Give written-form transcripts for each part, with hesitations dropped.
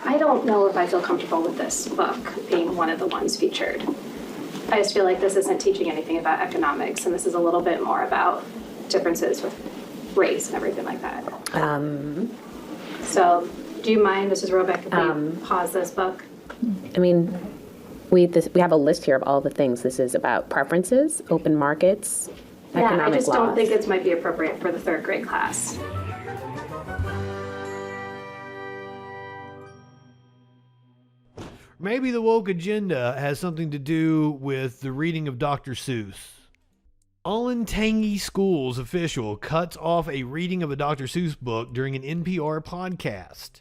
I don't know if I feel comfortable with this book being one of the ones featured. I just feel like this isn't teaching anything about economics, and this is a little bit more about differences with race and everything like that. So, do you mind, Mrs. Robeck, if we pause this book? I mean, we have a list here of all the things this is about. Preferences, open markets, economic laws. I just don't think it might be appropriate for the third grade class. Maybe the woke agenda has something to do with the reading of Dr. Seuss. Olentangy Schools official cuts off a reading of a Dr. Seuss book during an NPR podcast.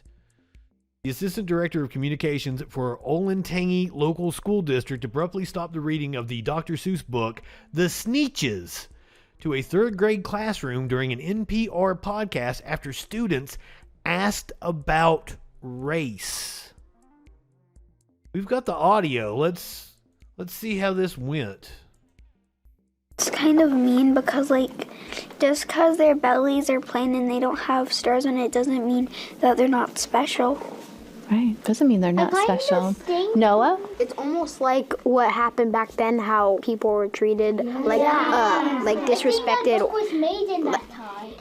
The assistant director of communications for Olentangy Local School District abruptly stopped the reading of the Dr. Seuss book, The Sneetches, to a third grade classroom during an NPR podcast after students asked about race. We've got the audio. Let's see how this went. It's kind of mean because, like, just because their bellies are plain and they don't have stars on it doesn't mean that they're not special. Right. Doesn't mean they're not special. Noah? It's almost like what happened back then, how people were treated, like disrespected. Was made in that time.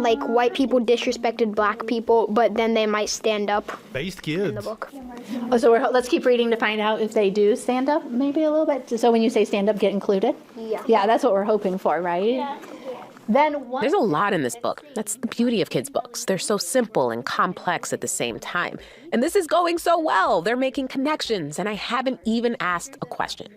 Like white people disrespected black people, but then they might stand up. Based kids. In the book. Oh, so let's keep reading to find out if they do stand up, maybe a little bit. So when you say stand up, get included? Yeah. Yeah, that's what we're hoping for, right? Yeah. There's a lot in this book. That's the beauty of kids' books. They're so simple and complex at the same time. And this is going so well. They're making connections, and I haven't even asked a question.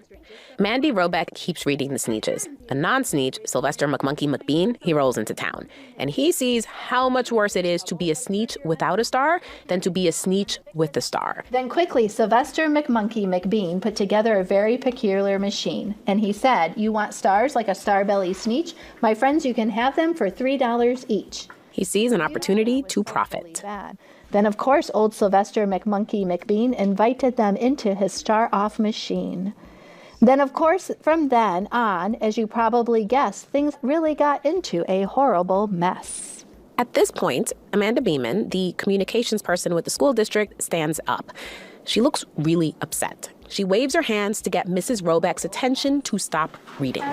Mandy Robeck keeps reading The Sneetches. A non-Sneetch, Sylvester McMonkey McBean, he rolls into town. And he sees how much worse it is to be a Sneetch without a star than to be a Sneetch with a star. Then quickly, Sylvester McMonkey McBean put together a very peculiar machine. And he said, "You want stars like a star-belly Sneetch? My friends, you can have them for $3 each." He sees an opportunity to profit. Then, of course, old Sylvester McMonkey McBean invited them into his star-off machine. Then, of course, from then on, as you probably guessed, things really got into a horrible mess. At this point, Amanda Beeman, the communications person with the school district, stands up. She looks really upset. She waves her hands to get Mrs. Robeck's attention to stop reading.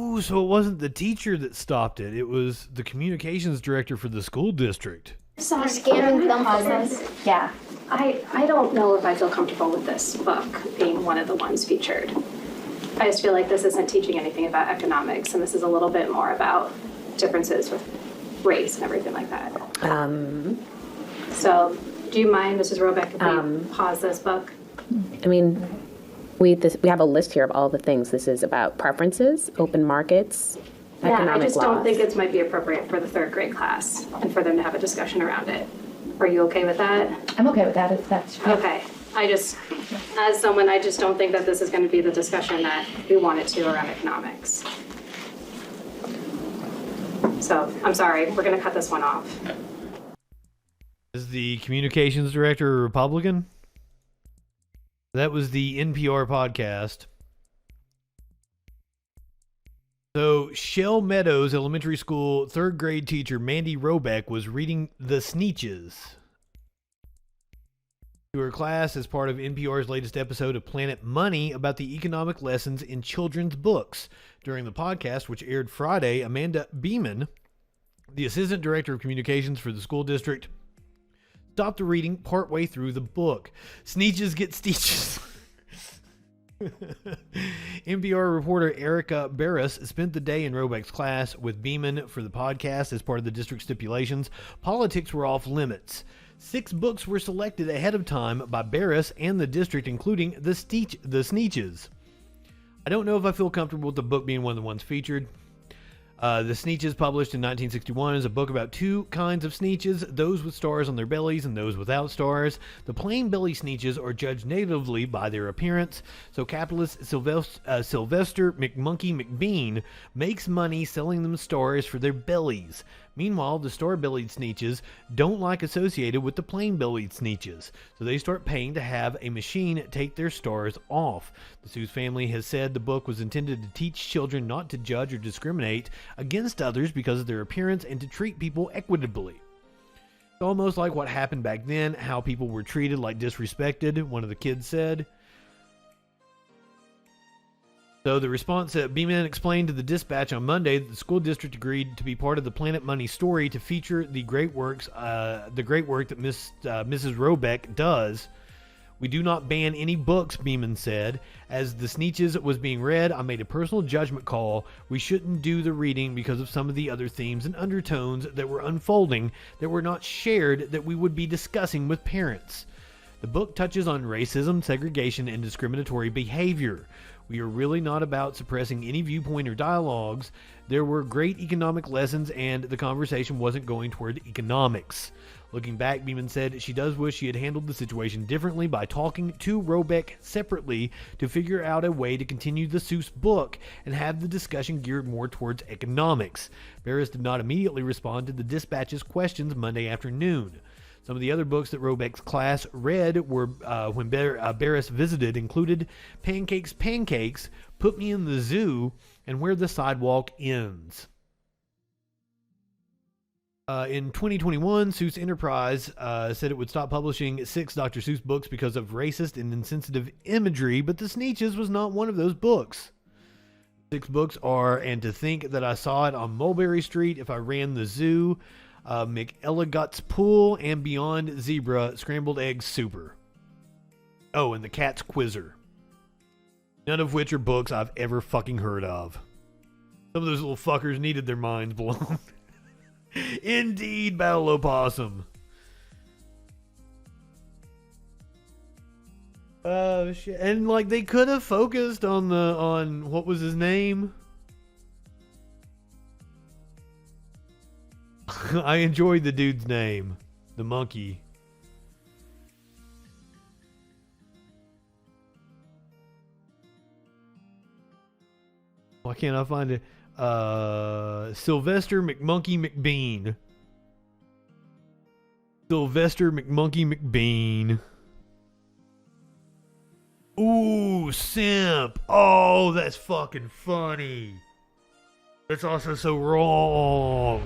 Ooh, so it wasn't the teacher that stopped it. It was the communications director for the school district. Sorry, Scamming thumbs. Yeah. I don't know if I feel comfortable with this book being one of the ones featured. I just feel like this isn't teaching anything about economics, and this is a little bit more about differences with race and everything like that. So, do you mind, Mrs. Robeck, if we pause this book? I mean, we have a list here of all the things this is about. Preferences, open markets, economic laws. I just don't think it might be appropriate for the third grade class and for them to have a discussion around it. Are you okay with that? I'm okay with that if that's true. Okay. As someone, I just don't think that this is going to be the discussion that we want it to around economics. So, I'm sorry, we're going to cut this one off. Is the communications director a Republican? That was the NPR podcast. So, Shell Meadows Elementary School third grade teacher Mandy Robeck was reading The Sneetches to her class as part of NPR's latest episode of Planet Money about the economic lessons in children's books. During the podcast, which aired Friday, Amanda Beeman, the assistant director of communications for the school district, stopped the reading partway through the book. Sneetches get stitches. NPR reporter Erica Barris spent the day in Robeck's class with Beeman for the podcast as part of the district stipulations. Politics were off limits. 6 books were selected ahead of time by Barris and the district, including The Sneetches. I don't know if I feel comfortable with the book being one of the ones featured. The Sneetches, published in 1961, is a book about 2 kinds of Sneetches, those with stars on their bellies and those without stars. The plain belly Sneetches are judged negatively by their appearance, so capitalist Sylvester McMonkey McBean makes money selling them stars for their bellies. Meanwhile, the star-bellied Sneetches don't like associated with the plain-bellied Sneetches, so they start paying to have a machine take their stars off. The Seuss family has said the book was intended to teach children not to judge or discriminate against others because of their appearance and to treat people equitably. It's almost like what happened back then, how people were treated like disrespected, one of the kids said. So the response said, Beeman explained to the Dispatch on Monday that the school district agreed to be part of the Planet Money story to feature the great work that Mrs. Robeck does. We do not ban any books, Beeman said. As the Sneetches was being read, I made a personal judgment call. We shouldn't do the reading because of some of the other themes and undertones that were unfolding that were not shared that we would be discussing with parents. The book touches on racism, segregation, and discriminatory behavior. We are really not about suppressing any viewpoint or dialogues. There were great economic lessons, and the conversation wasn't going toward economics. Looking back, Beeman said she does wish she had handled the situation differently by talking to Robeck separately to figure out a way to continue the Suess book and have the discussion geared more towards economics. Barris did not immediately respond to the Dispatch's questions Monday afternoon. Some of the other books that Robeck's class read were when Barris visited included Pancakes, Pancakes, Put Me in the Zoo, and Where the Sidewalk Ends. In 2021, Suess Enterprise said it would stop publishing 6 Dr. Seuss books because of racist and insensitive imagery, but The Sneetches was not one of those books. 6 books are And to Think That I Saw It on Mulberry Street, If I Ran the Zoo, McElligot's Pool, and Beyond Zebra, Scrambled Egg Super. Oh, and The Cat's Quizzer. None of which are books I've ever fucking heard of. Some of those little fuckers needed their minds blown. Indeed, Battle Opossum. Oh shit! And like they could have focused on what was his name. I enjoyed the dude's name, the monkey. Why can't I find it? Sylvester McMonkey McBean. Sylvester McMonkey McBean. Ooh, simp. Oh, that's fucking funny. That's also so wrong.